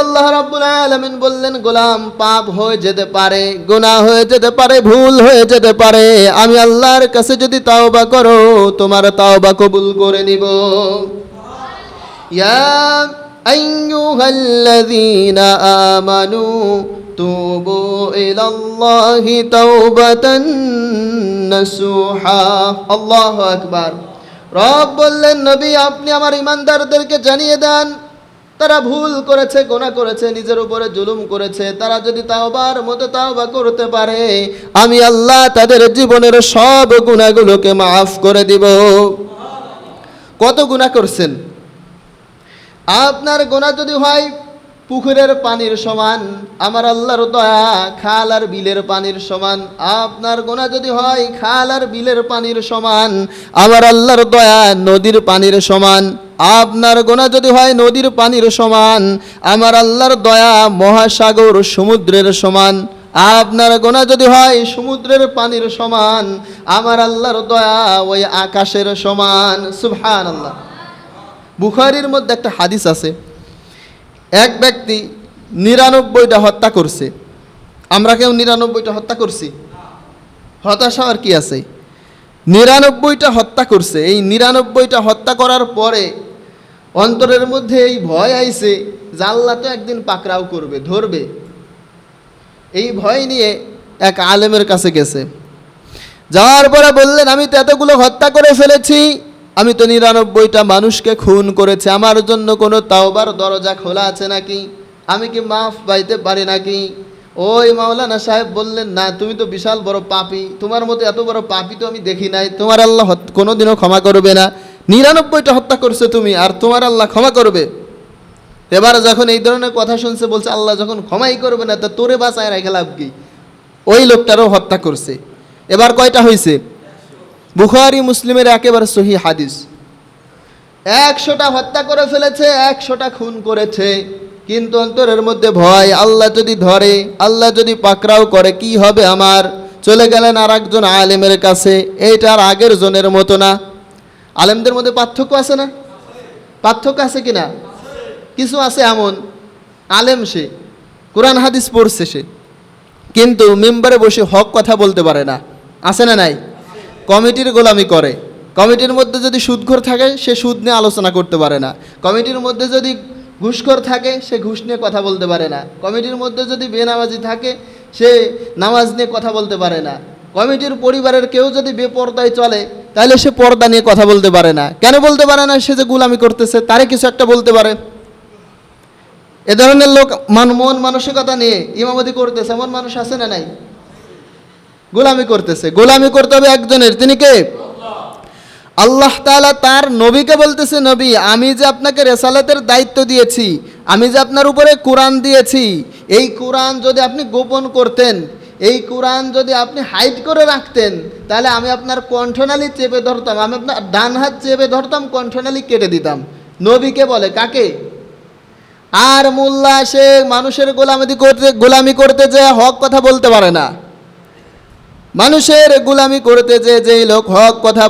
আল্লাহ রাব্বুল আলামিন বললেন, গোলাম পাপ হয়ে যেতে পারে, গুনাহ হয়ে যেতে পারে, ভুল হয়ে যেতে পারে, আমি আল্লাহর কাছে যদি তাওবা করো তোমার তাওবা কবুল করে নিব। ইয়া আইয়ুহাল্লাযীনা আমানু তুবু ইলাল্লাহি তাওবাতান নাসুহা। আল্লাহু আকবার। রব বললেন, নবী আপনি আমার ঈমানদারদেরকে জানিয়ে দেন, তারা ভুল করেছে, গুনাহ করেছে, নিজের উপরে জুলুম করেছে, তারা যদি তাওবার মতো তাওবা করতে পারে আমি আল্লাহ তাদের জীবনের সব গুনাহগুলোকে মাফ করে দিব। কত গুনাহ করছেন? আপনার গুনাহ যদি হয় পুকুরের পানির সমান, আমার আল্লাহর দয়া খাল আর বিলের পানির সমান। আপনার গুনাহ যদি হয় খাল আর বিলের পানির সমান, আমার আল্লাহর দয়া নদীর পানির সমান। আপনার গুনাহ যদি হয় নদীর পানির সমান, আমার আল্লাহর দয়া মহাসাগর সমুদ্রের সমান। আপনার গুনাহ যদি হয় সমুদ্রের পানির সমান, আমার আল্লাহর দয়া ওই আকাশের সমান। সুবহানাল্লাহ। বুখারীর মধ্যে একটা হাদিস আছে, এক ব্যক্তি ৯৯টা হত্যা করছে। আমরা কেউ ৯৯টা হত্যা করছি? হতাশ হওয়ার কি আছে? ৯৯টা হত্যা করছে। এই ৯৯টা হত্যা করার পরে অন্তরের মধ্যে এই ভয় আইছে যে আল্লাহ তো একদিন পাকড়াও করবে, ধরবে। এই ভয় নিয়ে এক আলেমের কাছে গেছে। যাওয়ার পরে বললেন, আমি তো এতগুলো হত্যা করে ফেলেছি, আমি তো ৯৯টা মানুষকে খুন করেছি, আমার জন্য কোনো তাওবার দরজা খোলা আছে নাকি? আমি কি মাফ পাইতে পারি নাকি? ওই মাওলানা সাহেব বললেন, না তুমি তো বিশাল বড় পাপী, তোমার মতো এত বড় পাপী তো আমি দেখি নাই, তোমার আল্লাহ কোনোদিনও ক্ষমা করবে না। ৯৯টা হত্যা করছো তুমি, আর তোমার আল্লাহ ক্ষমা করবে? এবার যখন এই ধরনের কথা শুনছে বলছে, আল্লাহ যখন ক্ষমাই করবে না তা তোরে বাঁচায় রেখে লাভ কি? ওই লোকটারও হত্যা করছে। এবার কয়টা হয়েছে? বুখারী মুসলিমের একেবারে সহিহ হাদিস। ১০০টা হত্যা করে ফেলেছে, ১০০টা খুন করেছে, কিন্তু অন্তরের মধ্যে ভয়, আল্লাহ যদি ধরে, আল্লাহ যদি পাকড়াও করে কি হবে আমার? চলে গেলেন আর একজন আলেমের কাছে। এইটার আগের জনের মতো না। আলেমদের মধ্যে পার্থক্য আছে না? পার্থক্য আছে কিনা? কিছু আছে এমন আলেম, সে কোরআন হাদিস পড়ছে সে, কিন্তু মেম্বারে বসে হক কথা বলতে পারে না। আছে না নাই? কমিটির গোলামি করে। কমিটির মধ্যে যদি সুদখোর থাকে সে সুদ নিয়ে আলোচনা করতে পারে না। কমিটির মধ্যে যদি ঘুষখোর থাকে সে ঘুষ নিয়ে কথা বলতে পারে না। কমিটির মধ্যে যদি বেনামাজি থাকে সে নামাজ নিয়ে কথা বলতে পারে না। কমিটির পরিবারের কেউ যদি বেপরদায় চলে তাহলে সে পর্দা নিয়ে কথা বলতে পারে না। কেন বলতে পারে না? সে যে গোলামি করতেছে তারে কিছু একটা বলতে পারে। এ ধরনের লোক মন মানসিকতা নিয়ে ইমামতি করতেছে, এমন মানুষ আছে না নাই? গোলামি করতেছে। গোলামি করতে হবে একজনের, তিনি কে? আল্লাহ তাআলা তার নবীকে বলতেছে, নবী আমি যে আপনাকে রেসালাতের দায়িত্ব দিয়েছি, আমি যে আপনার উপরে কোরআন দিয়েছি, এই কোরআন যদি আপনি গোপন করতেন, এই কোরআন যদি আপনি হাইড করে রাখতেন, তাহলে আমি আপনার কণ্ঠনালী চেপে ধরতাম, আমি আপনার ডান হাত চেপে ধরতাম, কণ্ঠনালী কেটে দিতাম। নবীকে বলে, কাকে? আর মোল্লা সে মানুষের গোলামি করতে যে হক কথা বলতে পারে না। মানুষের গোলামি করতে যেই লোক হক কথা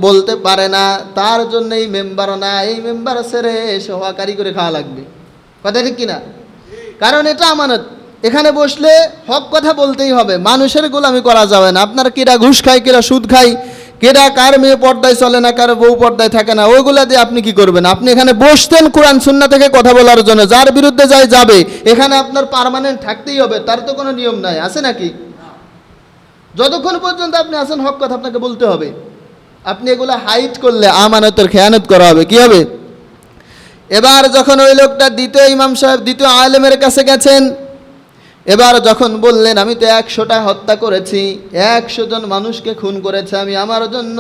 বলতে পারে না, তার জন্য এই মেম্বার না, এই মেম্বার ছেড়ে সহকারী করে খাওয়া লাগবে। কথা ঠিক কিনা? কারণ এটা আমানত। এখানে বসলে হক কথা বলতেই হবে, মানুষের গোলামি করা যাবে না। আপনার কেরা ঘুষ খায়, কেরা সুদ খায়, কেরা কার মেয়ে পর্দায় চলে না, কার বউ পর্দায় থাকে না, ওইগুলা দিয়ে আপনি কি করবেন? আপনি এখানে বসতেন কোরআন সুন্নাহ থেকে কথা বলার জন্য, যার বিরুদ্ধে যাবে এখানে আপনার পার্মানেন্ট থাকতেই হবে, তার তো কোনো নিয়ম নাই, আছে নাকি? যতক্ষণ পর্যন্ত আপনি আছেন হক কথা আপনাকে বলতে হবে। আপনি এগুলা হাইড করলে আমানতের খেয়ানত করা হবে। কি হবে? এবার যখন ওই লোকটা দ্বিতীয় ইমাম সাহেব, দ্বিতীয় আলেমের কাছে গেছেন, এবার যখন বললেন আমি তো ১০০টা হত্যা করেছি, ১০০ জন মানুষকে খুন করেছে, আমি আমার জন্য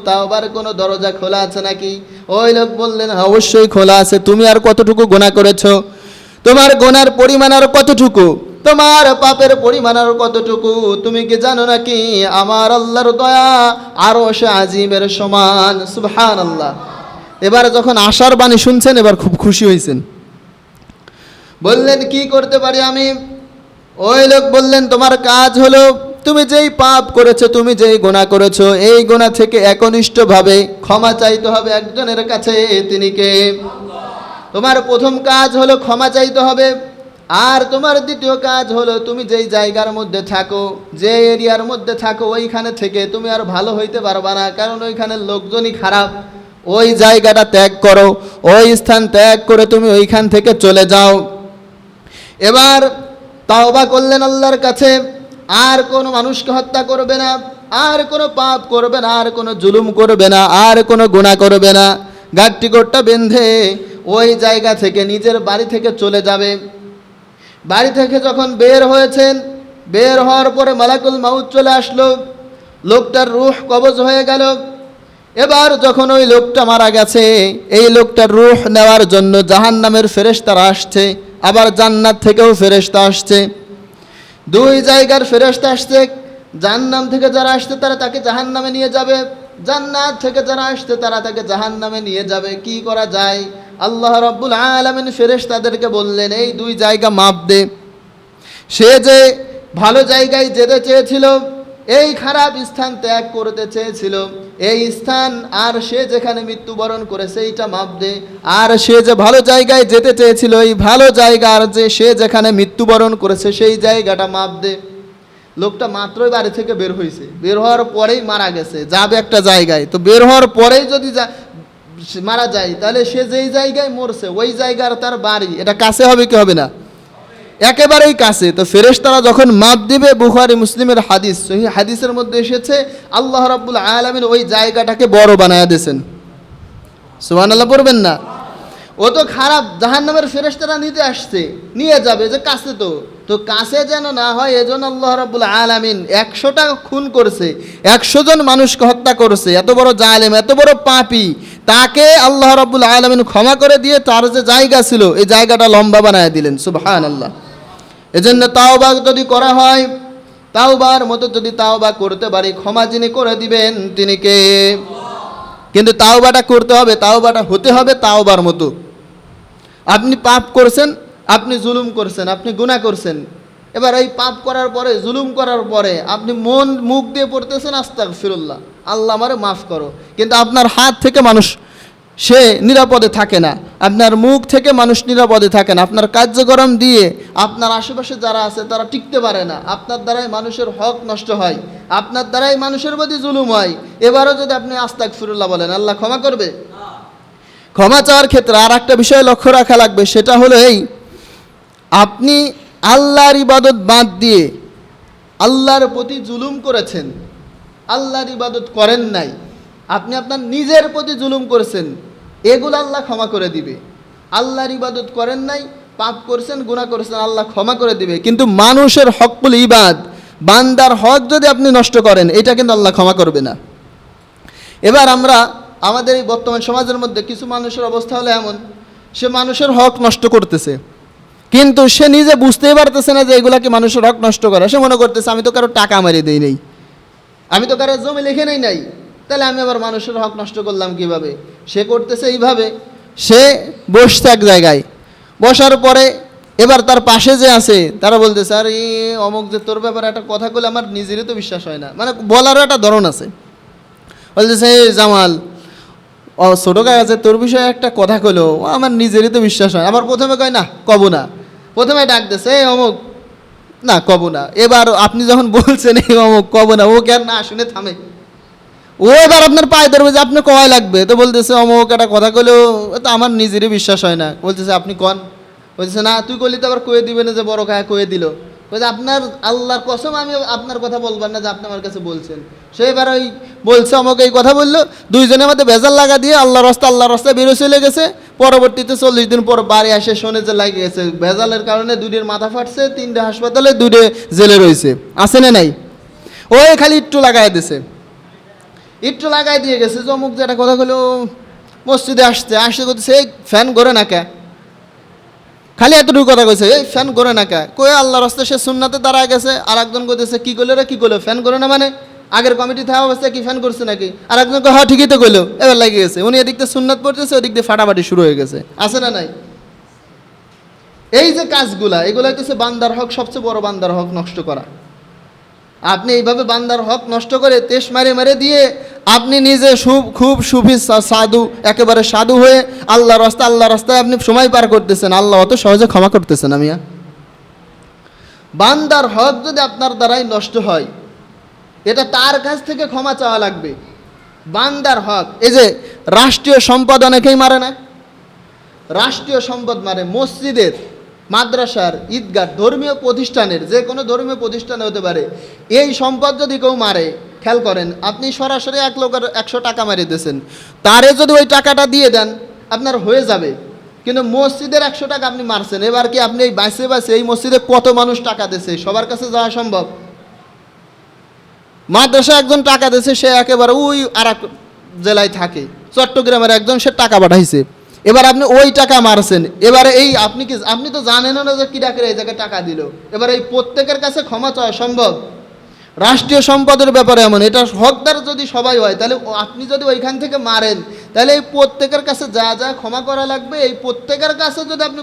তাওবার কোনো দরজা খোলা আছে নাকি? ওই লোক বললেন অবশ্যই খোলা আছে। তুমি আর কতটুকু গুনাহ করেছো? তোমার গুনার পরিমাণ আর কতটুকু? তোমার পাপের পরিমাণ আর কতটুকু? তুমি কি জানো নাকি আমার আল্লাহর দয়া আরশ আজিমের সমান? সুবহানাল্লাহ। এবার যখন আশার বাণী শুনছেন এবার খুব খুশি হয়েছেন। বললেন কি করতে পারি আমি? ওই লোক বললেন তোমার কাজ হলো তুমি যেই পাপ করেছো, তুমি যেই গুনাহ করেছো, এই গুনাহ থেকে একনিষ্ঠভাবে ক্ষমা চাইতে হবে একজনের কাছে। তিনি কে? তোমার প্রথম কাজ হলো ক্ষমা চাইতে হবে। আর তোমার দ্বিতীয় কাজ হলো তুমি যেই জায়গার মধ্যে থাকো, যে এরিয়ার মধ্যে থাকো, ওইখানে থেকে তুমি আর ভালো হইতে পারবা না, কারণ ওইখানের লোকজনই খারাপ। ওই জায়গাটা ত্যাগ করো, ওই স্থান ত্যাগ করে তুমি ওইখান থেকে চলে যাও। এবার তাওবা করলেন আল্লাহর কাছে, আর কোনো মানুষকে হত্যা করবে না, আর কোনো পাপ করবে না, আর কোনো জুলুম করবে না, আর কোনো গুনাহ করবে না। গাট্টিগোটটা বেঁধে ওই জায়গা থেকে নিজের বাড়ি থেকে চলে যাবে। বাড়ি থেকে যখন বের হয়েছেন, বের হওয়ার পরে মালাকুল মাউত চলে আসলো, লোকটার রূহ কবজ হয়ে গেল। এবার যখন ওই লোকটা মারা গেছে, এই লোকটার রূহ নেওয়ার জন্য জাহান্নামের ফেরেশতারা আসছে, আবার জান্নাত থেকেও ফেরেশতা আসছে। দুই জায়গার ফেরেশতা আসছে। জাহান্নাম থেকে যারা আসছে তারা তাকে জাহান্নামে নিয়ে যাবে, জান্নাত থেকে যারা আসছে তারা তাকে জাহান্নামে নিয়ে যাবে। কি করা যায়? আল্লাহ রাব্বুল আলামিন ফেরেশতাদেরকে বললেন, এই দুই জায়গা মাপ দে। সে যে ভালো জায়গায় যেতে চেয়েছিল, এই খারাপ স্থান ত্যাগ করতে চেয়েছিল, এই স্থান আর সে যেখানে মৃত্যুবরণ করেছে এইটা মাপ দে। আর সে যে ভালো জায়গায় যেতে চেয়েছিল, এই ভালো জায়গা আর যে সে যেখানে মৃত্যুবরণ করেছে সেই জায়গাটা মাপ দে। লোকটা মাত্রই বাড়ি থেকে বের হয়েছে, বের হওয়ার পরেই মারা গেছে, যাবে একটা জায়গায়। তো বের হওয়ার পরেই যদি মারা যায়, তাহলে সে যেই জায়গায় মরছে ওই জায়গার তার বাড়ি, এটা কাছে হবে কি হবে না? একেবারেই কাছে। তো ফেরেশতারা যখন মাপ দিবে, বুখারী মুসলিমের হাদিস, সহিহ হাদিসের মধ্যে এসেছে আল্লাহ রাব্বুল আলামিন ওই জায়গাটাকে বড় বানায়া দিয়েছেন। সুবহানাল্লাহ পড়বেন না? ও তো খারাপ, জাহান্নামের ফেরেশতারা নিতে আসছে, নিয়ে যাবে, যে কাছে তো কাছে যেন না হয় এজন্য আল্লাহ রাব্বুল আলামিন 100টা খুন করছে, 100 জন মানুষকে হত্যা করছে, এত বড় জালেম, এত বড় পাপী, তাকে আল্লাহ রাব্বুল আলামিন ক্ষমা করে দিয়ে তার যে জায়গা ছিল এই জায়গাটা লম্বা বানায় দিলেন। সুবহানাল্লাহ। এজন্য তাওবা যদি করা হয়, তাওবার মতো যদি তাওবা করতে পারি, ক্ষমা যিনি করে দিবেন তিনি কে? কিন্তু তাওবাটা করতে হবে, তাওবাটা হতে হবে তাওবার মতো। আপনি পাপ করছেন, আপনি জুলুম করছেন, আপনি গুনাহ করছেন, এবার এই পাপ করার পরে, জুলুম করার পরে আপনি মুখ দিয়ে পড়তেছেন আস্তাগফিরুল্লাহ, আল্লাহ আমারে মাফ করো, কিন্তু আপনার হাত থেকে মানুষ সে নিরাপদে থাকে না, আপনার মুখ থেকে মানুষ নিরাপদে থাকে না, আপনার কার্যক্রম দিয়ে আপনার আশেপাশে যারা আছে তারা টিকতে পারে না, আপনার দ্বারাই মানুষের হক নষ্ট হয়, আপনার দ্বারাই মানুষের প্রতি জুলুম হয়। এবারও যদি আপনি আস্তাগফিরুল্লাহ বলেন, আল্লাহ ক্ষমা করবে? ক্ষমা চাওয়ার ক্ষেত্রে আর একটা বিষয় লক্ষ্য রাখা লাগবে, সেটা হলো এই, আপনি আল্লাহর ইবাদত বাদ দিয়ে আল্লাহর প্রতি জুলুম করেছেন, আল্লাহর ইবাদত করেন নাই, আপনি আপনার নিজের প্রতি জুলুম করেছেন, এগুলো আল্লাহ ক্ষমা করে দিবে। আল্লাহর ইবাদত করেন নাই, পাপ করছেন, গুনাহ করেছেন, আল্লাহ ক্ষমা করে দিবে। কিন্তু মানুষের হকুল ইবাদ, বান্দার হক যদি আপনি নষ্ট করেন, এটা কিন্তু আল্লাহ ক্ষমা করবে না। এবার আমরা আমাদের এই বর্তমান সমাজের মধ্যে কিছু মানুষের অবস্থা হলো এমন, সে মানুষের হক নষ্ট করতেছে, কিন্তু সে নিজে বুঝতেই পারতেছে না যে এগুলাকে মানুষের হক নষ্ট করে। সে মনে করতেছে আমি তো কারো টাকা মারি দেই নাই, আমি তো কারো জমি লিখে নেই নাই, তাহলে আমি আবার মানুষের হক নষ্ট করলাম কিভাবে? সে করতেছে এইভাবে, সে বসছে এক জায়গায়, বসার পরে এবার তার পাশে যে আছে তারা বলতেছে, আর এই অমুক যে তোর ব্যাপারে একটা কথা বলে আমার নিজেরই তো বিশ্বাস হয় না, মানে বলারও একটা ধরন আছে। বলতেছে, এই জামাল, ও ছোটো গায়ে আছে, তোর বিষয়ে একটা কথা কইলো, ও আমার নিজেরই তো বিশ্বাস হয়। আবার প্রথমে কয় না কব না, প্রথমে ডাক দিছে এই অমুক, না কব না। এবার আপনি যখন বলছেন এই অমুক কব না, ও কেন না শুনে থামে, ও এবার আপনার পায়ে ধরবে যে আপনি কয় লাগবে, তো বলতেছে অমুক একটা কথা কইলেও তো আমার নিজেরই বিশ্বাস হয় না। বলতেছে আপনি কন? বলতেছে না তুই করলি তো আবার কয়ে দিবে না যে বড় খায় কয়ে দিল। বলছে আপনার আল্লাহর কসম আমি আপনার কথা বলবেন না যে আপনি আমার কাছে বলছেন। সে এবার ওই বলছে আমাকে এই কথা বললো, দুইজনের মধ্যে ভেজাল লাগা দিয়ে আল্লাহর রাস্তায় বেরো চলে গেছে। পরবর্তীতে 40 দিন পর বাড়ি আসে, শোনে যে লাগে গেছে, ভেজালের কারণে দুইটার মাথা ফাটছে, 3টে হাসপাতালে, 2টে জেলে রয়েছে, আছে না নাই? ওই খালি একটু লাগাই দিছে, একটু লাগাই দিয়ে গেছে। যে অমুক যে একটা কথা বললো, মসজিদে আসতে করতেছে এই ফ্যান ঘরে না কে, খালি এতটুকু কথা কইছে, এই ফ্যান করে না কে, কয়ে আল্লাহর রাস্তায় সে সুন্নাতে দাঁড়ায় গেছে। আর একজন কইতেছে কি করলো রে, কি করলো, ফ্যান করে না মানে আগের কমিটি থাকা অবস্থায় কি ফ্যান করছে নাকি? আর একজন কয় হ্যাঁ ঠিকই তো কইলো, এবার লাগিয়ে গেছে। উনি এদিক দিয়ে সুন্নাত পড়তেছে, ওদিক দিয়ে ফাটাফাটি শুরু হয়ে গেছে, আছে না নাই? এই যে কাজগুলা, এগুলো হইতেছে বান্দার হক, সবচেয়ে বড় বান্দার হক নষ্ট করা। আপনি এইভাবে বান্দার হক নষ্ট করে তেশ মারে দিয়ে আপনি নিজে খুব সুফি সাধু, একেবারে সাধু হয়ে আল্লাহ রাস্তায় আপনি সময় পার করতেছেন, আল্লাহ অত সহজে ক্ষমা করতেছেন। বান্দার হক যদি আপনার দ্বারাই নষ্ট হয়, এটা তার কাছ থেকে ক্ষমা চাওয়া লাগবে। বান্দার হক, এই যে রাষ্ট্রীয় সম্পদ অনেকেই মারে না, রাষ্ট্রীয় সম্পদ মারে, মসজিদের, মাদ্রাসার, ঈদগাহ, ধর্মীয় প্রতিষ্ঠানের, যে কোনো ধর্মীয় প্রতিষ্ঠানে হতে পারে, এই সম্পদ যদি কেউ মারে, খেয়াল করেন, আপনি সরাসরি এক লোকের 100 টাকা মারিয়ে দিয়েছেন, তারে যদি ওই টাকাটা দিয়ে দেন আপনার হয়ে যাবে। কিন্তু মসজিদের 100 টাকা আপনি মারছেন, এবার কি আপনি এই বাঁচে বাঁচে এই মসজিদে কত মানুষ টাকা দিয়েছে সবার কাছে যাওয়া সম্ভব? মাদ্রাসা একজন টাকা দিয়েছে, সে একেবারে ওই আর এক জেলায় থাকে, চট্টগ্রামের একজন, সে টাকা পাঠাইছে, এবার আপনি ওই টাকা মারছেন, এবারে এই আপনি তো জানেন না যে কি ডাকের এই জায়গায় টাকা দিল, এবার এই প্রত্যেকের কাছে ক্ষমা চাওয়া সম্ভব? রাষ্ট্রীয় সম্পদের ব্যাপারে এমন, এটা হকদার যদি সবাই হয়, তাহলে আপনি যদি ওইখান থেকে মারেন, তাহলে এই প্রত্যেকের কাছে যা যা ক্ষমা করা লাগবে, এই প্রত্যেকের কাছে যদি আপনি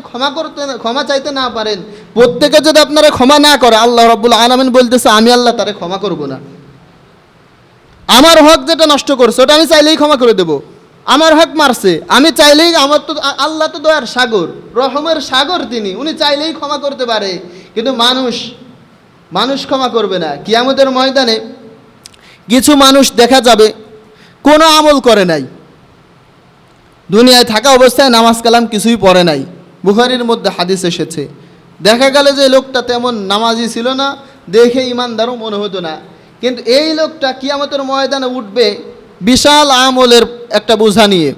ক্ষমা চাইতে না পারেন, প্রত্যেকে যদি আপনারা ক্ষমা না করে, আল্লাহ রাব্বুল আলামিন বলতেছে আমি আল্লাহ তারে ক্ষমা করব না। আমার হক যেটা নষ্ট করছে ওটা আমি চাইলেই ক্ষমা করে দেব। আমার হক মারছে, আমি চাইলেই, আমার তো আল্লাহ তো দয়ার সাগর, রহমের সাগর, তিনি, উনি চাইলেই ক্ষমা করতে পারে। কিন্তু মানুষ ক্ষমা করবে না। কিয়ামতের ময়দানে কিছু মানুষ দেখা যাবে কোনো আমল করে নাই, দুনিয়ায় থাকা অবস্থায় নামাজ কালাম কিছুই পড়ে নাই, বুখারীর মধ্যে হাদিস এসেছে, দেখা গেল যে লোকটা তেমন নামাজি ছিল না, দেখে ইমানদারও মনে হতো না, কিন্তু এই লোকটা কিয়ামতের ময়দানে উঠবে বিশাল আমলের একটা বোঝা নিয়ে।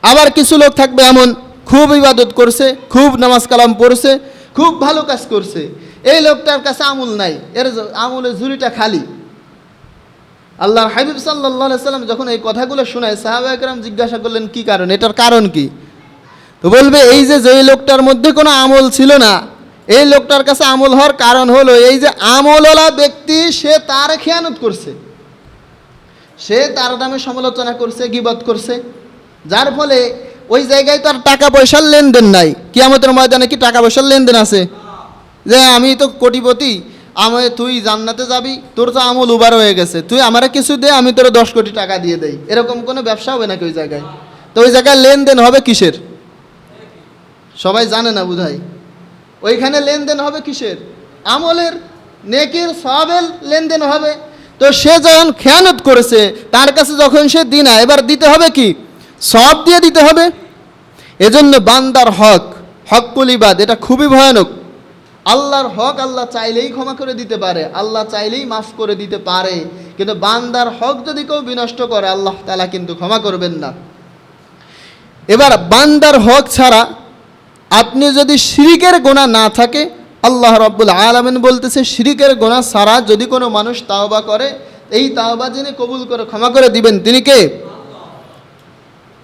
আবার কিছু লোক থাকবে এমন, খুব ইবাদত করছে, খুব নামাজ কালাম পড়ছে, খুব ভালো কাজ করছে, এই লোকটার কাছে আমল নাই, এর আমলের ঝুড়িটা খালি। আল্লাহর হাবিব সাল্লাল্লাহু আলাইহি সাল্লাম যখন এই কথাগুলো শোনায়, সাহাবায়ে কেরাম জিজ্ঞাসা করলেন কি কারণ, এটার কারণ কি? তো বলবে এই যে লোকটার মধ্যে কোনো আমল ছিল না, এই লোকটার কাছে আমল হওয়ার কারণ হলো এই যে আমলওয়ালা ব্যক্তি সে তার খেয়ানত করছে, সে তার নামে সমালোচনা করছে, গীবত করছে, যার ফলে ওই জায়গায় তার টাকা পয়সার লেনদেন নাই। কিয়ামতের ময়দানে কি টাকা পয়সার লেনদেন আছে? যে আমি তো কোটিপতি, তুই জান্নাতে যাবি, তোর তো আমল উবার হয়ে গেছে, তুই আমারে কিছু দে, আমি তোর 10 কোটি টাকা দিয়ে দেই, এরকম কোনো ব্যবসা হবে নাকি ওই জায়গায়? তো ওই জায়গায় লেনদেন হবে কিসের? সবাই জানে না বোধহয়। ওইখানে লেনদেন হবে কিসের? আমলের, নেকির, সওয়াবের লেনদেন হবে। তো সে যখন খেয়ানত করেছে, তার কাছে যখন সে দিনা, এবার দিতে হবে কি? সওয়াব দিয়ে দিতে হবে। এজন্য বান্দার হক, হক্কুল ইবাদ, এটা খুবই ভয়ানক। আল্লাহর হক আল্লাহ চাইলেই ক্ষমা করে দিতে পারে, আল্লাহ চাইলেই মাফ করে দিতে পারে, কিন্তু বান্দার হক যদি কেউ বিনষ্ট করে, আল্লাহ তাআলা কিন্তু ক্ষমা করবেন না। এবার বান্দার হক ছাড়া আপনি যদি শিরিকের গুনাহ না থাকে, আল্লাহ রাব্বুল আলামিন বলতেছে শিরিকের গুনাহ ছাড়া যদি কোনো মানুষ তাওবা করে, এই তাওবা যিনি কবুল করে ক্ষমা করে দিবেন তিনি কে?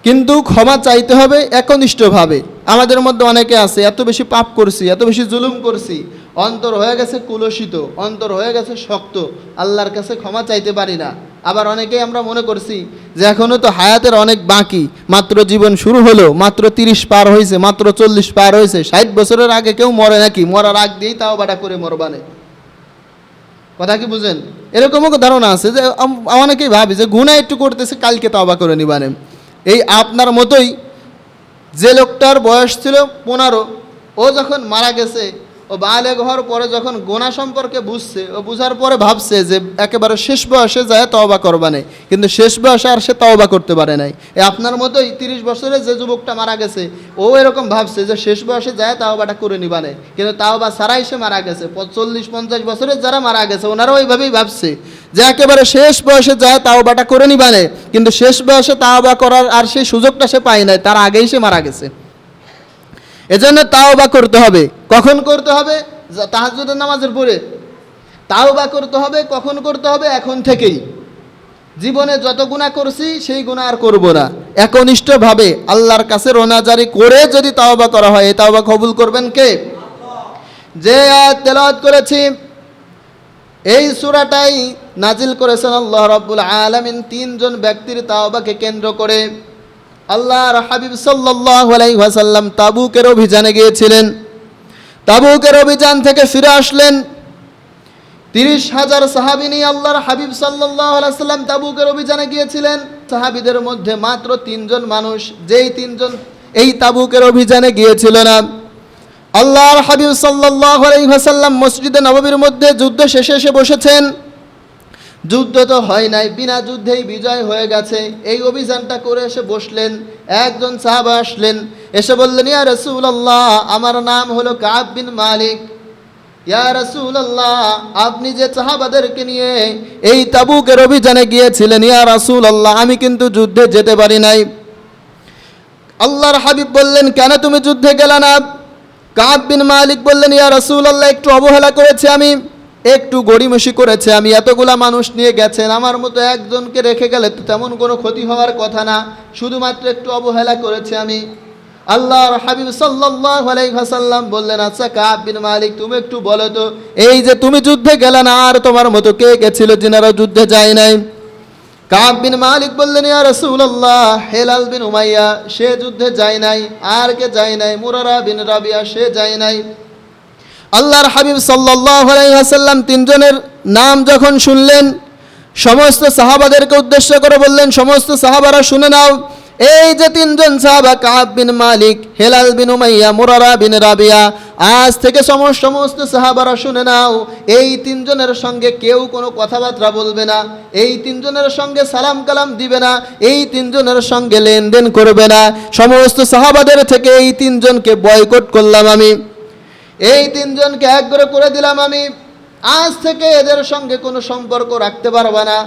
কিন্তু ক্ষমা চাইতে হবে একনিষ্ঠভাবে। আমাদের মধ্যে অনেকে আছে, এত বেশি পাপ করছি, এত বেশি জুলুম করছি, অন্তর হয়ে গেছে কুলসিত, অন্তর হয়ে গেছে শক্ত, আল্লাহর কাছে ক্ষমা চাইতে পারি না। আবার অনেকেই আমরা মনে করছি যে এখনও তো হায়াতের অনেক বাকি, মাত্র জীবন শুরু হলো, মাত্র 30 পার হয়েছে, মাত্র 40 পার হয়েছে, 60 বছরের আগে কেউ মরে নাকি? মরার আগ দিয়েই তাও বাটা করে মরবানে। কথা কি বুঝেন? এরকমও ধারণা আছে যে অনেকেই ভাবি যে গুনাহ একটু করতেছে, কালকে তাওবা করে নিবানে। এই আপনার মতোই যে লোকটার বয়স ছিল 15, ও যখন মারা গেছে, ও বালেগ হওয়ার পরে যখন গুনাহ সম্পর্কে বুঝছে, ও বুঝার পরে ভাবছে যে একেবারে শেষ বয়সে যায় তওবা করবানে, কিন্তু শেষ বয়সে আর সে তওবা করতে পারে নাই। আপনার মতোই 30 বছরে যে যুবকটা মারা গেছে, ও এরকম ভাবছে যে শেষ বয়সে যায় তাওবাটা করে নিবানে, কিন্তু তাওবা ছাড়াই সে মারা গেছে। 40-50 বছরের যারা মারা গেছে ওনারা ওইভাবেই ভাবছে যে একেবারে শেষ বয়সে যায় তাওবাটা করে নিবানে, কিন্তু শেষ বয়সে তাওবা করার আর সেই সুযোগটা সে পায় নাই, তার আগেই সে মারা গেছে। এজন্য তাওবা করতে হবে। কখন করতে হবে? তাহাজ্জুদের নামাজের পরে তাওবা করতে হবে। কখন করতে হবে? এখন থেকেই। জীবনে যত গুনাহ করছি সেই গুনাহ আর করব না, একনিষ্ঠভাবে আল্লাহর কাছে রোনাজারি করে যদি তাওবা করা হয়, এই তাওবা কবুল করবেন কে? যে আয়াত তেলাওয়াত করেছি, এই সূরাটাই নাজিল করেছেন আল্লাহ রাব্বুল আলামিন 3 জন ব্যক্তির তাওবাকে কেন্দ্র করে। আল্লাহর হাবিব সাল্লাল্লাহু আলাইহি ওয়াসাল্লাম তাবুকের অভিযানে গিয়েছিলেন। তাবুকের অভিযান থেকে ফিরে আসলেন, 30,000 সাহাবী নিয়ে আল্লাহর হাবিব সাল্লাল্লাহু আলাইহি ওয়াসাল্লাম তাবুকের অভিযানে গিয়েছিলেন। সাহাবীদের মধ্যে মাত্র 3 জন মানুষ, যেই 3 জন এই তাবুকের অভিযানে গিয়েছিল না, আল্লাহর হাবিব সাল্লাল্লাহু আলাইহি ওয়াসাল্লাম মসজিদে নববীর মধ্যে যুদ্ধ শেষে এসে বসেছেন। যুদ্ধ তো হয় নাই, বিনা যুদ্ধেই বিজয় হয়ে গেছে। এই অভিযানটা করে এসে বসলেন। একজন সাহাবা আসলেন, এসে বললেন, ইয়া রাসূলুল্লাহ, আমার নাম হলো কাব বিন মালিক। ইয়া রাসূলুল্লাহ, আপনি যে সাহাবাদেরকে নিয়ে এই তাবুকের অভিযানে গিয়েছিলেন, ইয়া রাসূলুল্লাহ, আমি কিন্তু যুদ্ধে যেতে পারি নাই। আল্লাহর হাবিব বললেন, কেন তুমি যুদ্ধে গেলে না? কাব বিন মালিক বললেন, ইয়া রাসূলুল্লাহ, একটু অবহেলা করেছি আমি, একটু গড়িমসি করেছে। আমি এতগুলা মানুষ নিয়ে গেছেন, আমার মতো একজনকে রেখে গেলে তো তেমন কোনো ক্ষতি হওয়ার কথা না, শুধুমাত্র একটু অবহেলা করেছি আমি। আল্লাহর হাবিব সাল্লাল্লাহু আলাইহি ওয়াসাল্লাম বললেন, আচ্ছা কাব বিন মালিক, তুমি একটু বলো তো, এই যে তুমি যুদ্ধে গেলে না, আর তোমার মতো কে গেছিল যিনারা যুদ্ধে যায় নাই? কাব বিন মালিক বললেন, ইয়া রাসূলুল্লাহ, হেলাল বিন উমাইয়া, সে যুদ্ধে যায় নাই। আর কে যায় নাই? মুরারা বিন রাবিয়া, সে যায় নাই। আল্লাহর হাবিব সাল্লাল্লাহু আলাইহি ওয়াসাল্লাম তিনজনের নাম যখন শুনলেন, সমস্ত সাহাবাদেরকে উদ্দেশ্য করে বললেন, সমস্ত সাহাবারা শুনে নাও, এই যে তিনজন সাহাবা, কাব বিন মালিক, হেলাল বিন উমাইয়া, মুরারা বিন রাবিয়া, আজ থেকে সমস্ত সাহাবারা শুনে নাও, এই তিনজনের সঙ্গে কেউ কোনো কথাবার্তা বলবে না, এই তিনজনের সঙ্গে সালাম কালাম দিবে না, এই তিনজনের সঙ্গে লেনদেন করবে না। সমস্ত সাহাবাদের থেকে এই তিনজনকে বয়কট করলাম আমি, এই তিনজনকে একবারে করে দিলাম আমি, আজ থেকে এদের সঙ্গে কোনো সম্পর্ক রাখতে পারবে না।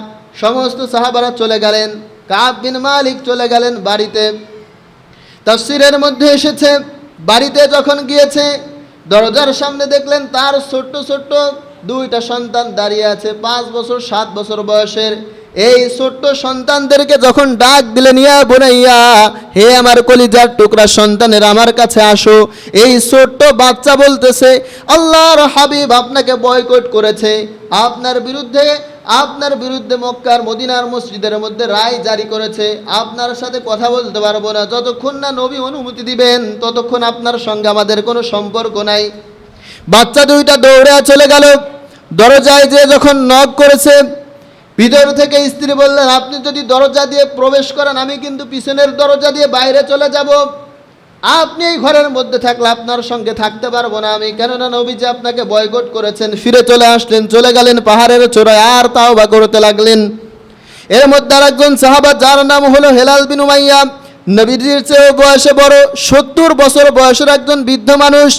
সমস্ত সাহাবারা চলে গেলেন, কাব বিন মালিক চলে গেলেন বাড়িতে। তাফসীরের মধ্যে এসেছে, বাড়িতে যখন গিয়েছে, দরজার সামনে দেখলেন তার ছোট্ট ছোট্ট দুইটা সন্তান দাঁড়িয়ে আছে, 5 বছর 7 বছর বয়সের। এই ছোট্ট সন্তানদেরকে যখন ডাক দিলেন, ইয়া বুনাইয়া, হে আমার কলিজার টুকরা সন্তানের, আমার কাছে আসো। এই ছোট্ট বাচ্চা বলতেছে, আল্লাহর হাবিব আপনাকে বয়কট করেছে, আপনার বিরুদ্ধে মক্কার মদিনার মসজিদের মধ্যে রায় জারি করেছে, আপনার সাথে কথা বলতে পারবো না, যতক্ষণ না নবী অনুমতি দিবেন ততক্ষণ আপনার সঙ্গে আমাদের কোনো সম্পর্ক নাই। বাচ্চা দুইটা দৌড়ে চলে গেল। দরজায় যে যখন নক করেছে, ভিতর থেকে স্ত্রী বললেন, আপনি যদি দরজা দিয়ে প্রবেশ করেন, আমি কিন্তু পিছনের দরজা দিয়ে বাইরে চলে যাব, আপনি এই ঘরের মধ্যে থাকলে আপনার সঙ্গে থাকতে পারবো না আমি, কেননা নবীজি আপনাকে বয়কট করেছেন। ফিরে চলে আসলেন, চলে গেলেন পাহাড়ের চূড়ায়, আর তাওবা করতে লাগলেন। এর মধ্যে আরেকজন সাহাবা, যার নাম হলো হেলাল বিন উমাইয়া, নবীজির চেয়ে বয়সে বড়, 70 বছর বয়সের একজন বৃদ্ধ মানুষ।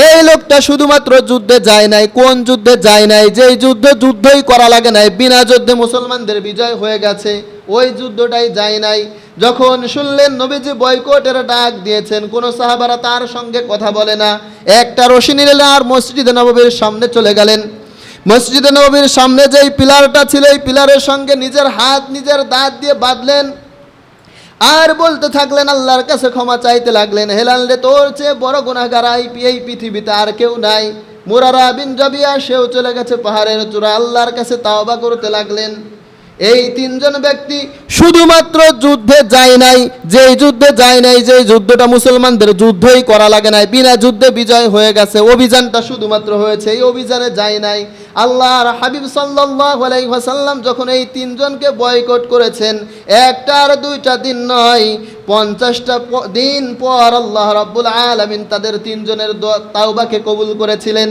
এই লোকটা শুধুমাত্র যুদ্ধে যায় নাই। কোন যুদ্ধে যায় নাই? যেই যুদ্ধই করা লাগে নাই, বিনা যুদ্ধে মুসলমানদের বিজয় হয়ে গেছে, ওই যুদ্ধটাই যায় নাই। যখন শুনলেন নবীজি বয়কটের ডাক দিয়েছেন, কোন সাহাবারা তার সঙ্গে কথা বলে না, একটা রশি নিলেন আর মসজিদে নববীর সামনে চলে গেলেন। মসজিদে নববীর সামনে যেই পিলারটা ছিল, এই পিলারের সঙ্গে নিজের হাত নিজের দাঁত দিয়ে বাঁধলেন, আর বলতে থাকলেন, আল্লাহর কাছে ক্ষমা চাইতে লাগলেন, হেলাল রে, তোর চেয়ে বড় গুনাহগার এই পৃথিবীতে আর কেউ নাই। মুরারা বিন রাবিয়া, সেও চলে গেছে পাহাড়ের চূড়া, আল্লাহর কাছে তাওবা করতে লাগলেন। এই তিনজন ব্যক্তি শুধুমাত্র যুদ্ধে যায় নাই, যেই যুদ্ধটা মুসলমানদের যুদ্ধই করা লাগে নাই, বিনা যুদ্ধে বিজয় হয়ে গেছে, অভিযানটা শুধুমাত্র হয়েছে, এই অভিযানে যায় নাই। আল্লাহর হাবিব সাল্লাল্লাহু আলাইহি ওয়াসাল্লাম যখন এই তিনজনকে বয়কট করেছেন, একটা আর দুইটা দিন নয়, 50টা দিন পর আল্লাহ রাব্বুল আলামিন তাদের তিনজনের তাওবাকে কবুল করেছিলেন।